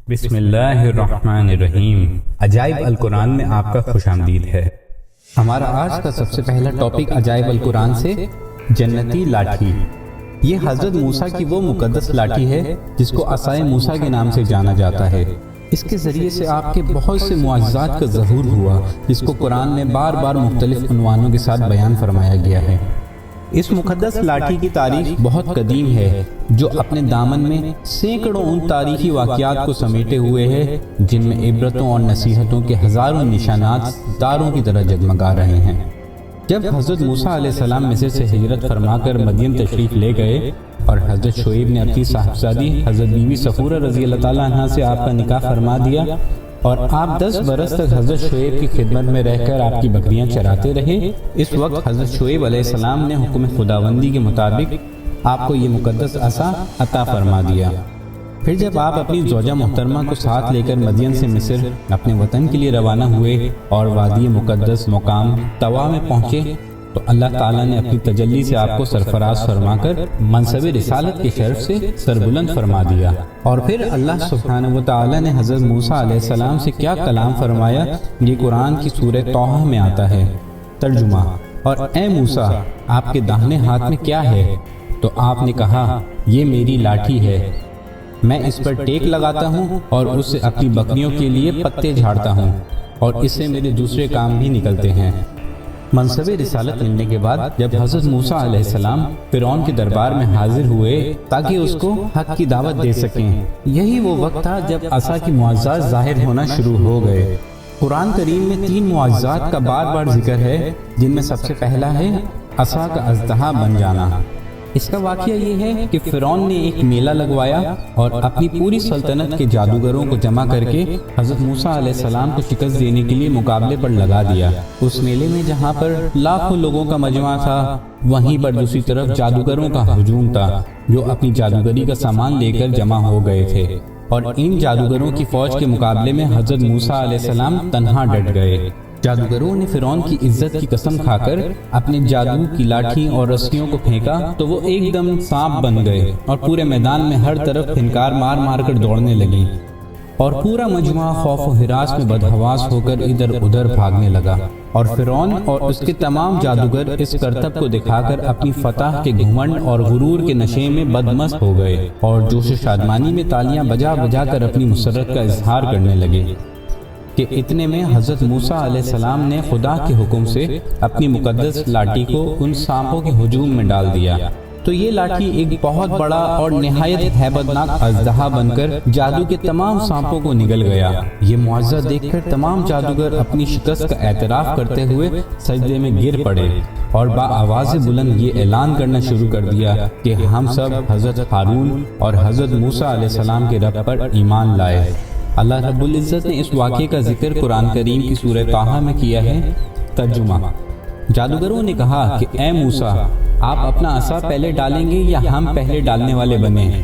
بسم اللہ الرحمن الرحیم۔ عجائب القرآن میں آپ کا خوش آمدید ہے۔ ہمارا آج کا سب سے پہلا ٹاپک عجائب القرآن سے جنتی لاٹھی۔ یہ حضرت موسیٰ کی وہ مقدس لاٹھی ہے جس کو عصائے موسیٰ کے نام سے جانا جاتا ہے۔ اس کے ذریعے سے آپ کے بہت سے معجزات کا ظہور ہوا جس کو قرآن میں بار بار مختلف عنوانوں کے ساتھ بیان فرمایا گیا ہے۔ اس مقدس لاٹھی کی تاریخ بہت قدیم ہے جو اپنے دامن میں سینکڑوں ان تاریخی واقعات کو سمیٹے ہوئے ہے جن میں عبرتوں اور نصیحتوں کے ہزاروں نشانات ستاروں کی طرح جگمگا رہے ہیں۔ جب حضرت موسیٰ علیہ السلام مصر سے ہجرت فرما کر مدین تشریف لے گئے اور حضرت شعیب نے اپنی صاحبزادی حضرت بیوی صفورہ رضی اللہ تعالیٰ عنہ سے آپ کا نکاح فرما دیا اور آپ 10 برس تک حضرت شعیب کی خدمت میں رہ کر آپ کی بکریاں چراتے رہے، اس وقت حضرت شعیب علیہ السلام نے حکم خداوندی کے مطابق آپ کو یہ مقدس عصا عطا فرما دیا۔ پھر جب آپ اپنی زوجہ محترمہ کو ساتھ لے کر مدین سے مصر اپنے وطن کے لیے روانہ ہوئے اور وادی مقدس مقام طوا میں پہنچے تو اللہ تعالیٰ نے اپنی تجلی سے آپ کو سرفراز فرما کر منصب رسالت کے شرف سے سربلند فرما دیا۔ اور پھر اللہ سبحانہ و تعالیٰ نے حضرت موسیٰ علیہ السلام سے کیا کلام فرمایا، یہ قرآن کی سورہ طٰہٰ میں آتا ہے۔ ترجمہ: اور اے موسیٰ، آپ کے داہنے ہاتھ میں کیا ہے؟ تو آپ نے کہا، یہ میری لاٹھی ہے، میں اس پر ٹیک لگاتا ہوں اور اس سے اپنی بکریوں کے لیے پتے جھاڑتا ہوں اور اس سے میرے دوسرے کام بھی نکلتے ہیں۔ منصب رسالت ملنے کے بعد جب حضرت موسیٰ علیہ السلام فرعون کے دربار میں حاضر ہوئے تاکہ اس کو حق کی دعوت دے سکیں، یہی وہ وقت تھا جب عصا کی معجزات ظاہر ہونا شروع ہو گئے۔ قرآن کریم میں 3 معجزات کا بار بار ذکر ہے جن میں سب سے پہلا ہے عصا کا اژدہا بن جانا۔ اس کا واقعہ یہ ہے کہ فرعون نے ایک میلہ لگوایا اور اپنی پوری سلطنت کے جادوگروں کو جمع کر کے حضرت موسیٰ علیہ السلام کو شکست دینے کے لیے مقابلے پر لگا دیا۔ اس میلے میں جہاں پر لاکھوں لوگوں کا مجمع تھا، وہیں پر دوسری طرف جادوگروں کا ہجوم تھا جو اپنی جادوگری کا سامان لے کر جمع ہو گئے تھے، اور ان جادوگروں کی فوج کے مقابلے میں حضرت موسیٰ علیہ السلام تنہا ڈٹ گئے۔ جادوگروں نے فرعون کی عزت کی قسم کھا کر اپنے جادو کی لاٹھی اور رسیوں کو پھینکا تو وہ ایک دم سانپ بن گئے اور پورے میدان میں ہر طرف پھنکار مار مار کر دوڑنے لگی، اور پورا مجمع خوف و ہراس میں بدحواس ہو کر ادھر ادھر بھاگنے لگا، اور فرعون اور اس کے تمام جادوگر اس کرتب کو دکھا کر اپنی فتح کے گھمنڈ اور غرور کے نشے میں بدمست ہو گئے اور جوش و شادمانی میں تالیاں بجا بجا کر اپنی مسرت کا اظہار کرنے لگے کہ اتنے میں حضرت موسیٰ علیہ السلام نے خدا کے حکم سے اپنی مقدس لاٹھی کو ان سانپوں کے ہجوم میں ڈال دیا، تو یہ لاٹھی ایک بہت بڑا اور نہایت ہیبتناک اژدہا بن کر جادو کے تمام سانپوں کو نگل گیا۔ یہ معجزہ دیکھ کر تمام جادوگر اپنی شکست کا اعتراف کرتے ہوئے سجدے میں گر پڑے اور بآواز بلند یہ اعلان کرنا شروع کر دیا کہ ہم سب حضرت ہارون اور حضرت موسیٰ علیہ السلام کے رب پر ایمان لائے۔ اللہ رب العزت نے اس واقعے کا ذکر قرآن کریم کی سورہ طٰہٰ میں کیا ہے۔ ترجمہ: جادوگروں نے کہا کہ اے موسیٰ، آپ اپنا عصا پہلے ڈالیں گے یا ہم پہلے ڈالنے والے بنیں؟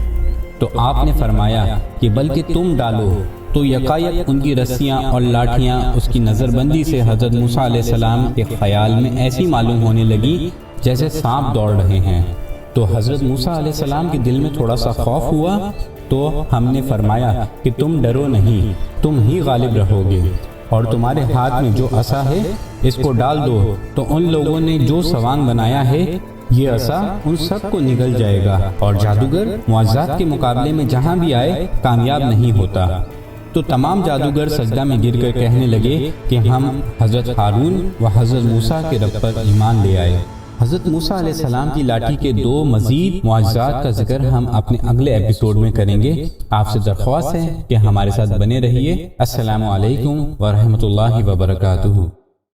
تو آپ نے فرمایا کہ بلکہ تم ڈالو۔ تو یکایک ان کی رسیاں اور لاٹھیاں اس کی نظر بندی سے حضرت موسیٰ علیہ السلام کے خیال میں ایسی معلوم ہونے لگی جیسے سانپ دوڑ رہے ہیں۔ تو حضرت موسیٰ علیہ السلام کے دل میں تھوڑا سا خوف ہوا، تو ہم نے فرمایا کہ تم ڈرو نہیں، تم ہی غالب رہو گے، اور تمہارے ہاتھ میں جو عصا ہے اس کو ڈال دو۔ تو ان لوگوں نے جو سوانگ بنایا ہے یہ عصا ان سب کو نگل جائے گا، اور جادوگر معجزات کے مقابلے میں جہاں بھی آئے کامیاب نہیں ہوتا۔ تو تمام جادوگر سجدہ میں گر کر کہنے لگے کہ ہم حضرت ہارون و حضرت موسیٰ کے رب پر ایمان لے آئے۔ حضرت موسیٰ علیہ السلام کی لاٹھی کے 2 مزید معجزات کا ذکر ہم اپنے اگلے ایپیسوڈ میں کریں گے۔ آپ سے درخواست ہے کہ ہمارے ساتھ بنے رہیے۔ السلام علیکم ورحمۃ اللہ وبرکاتہ۔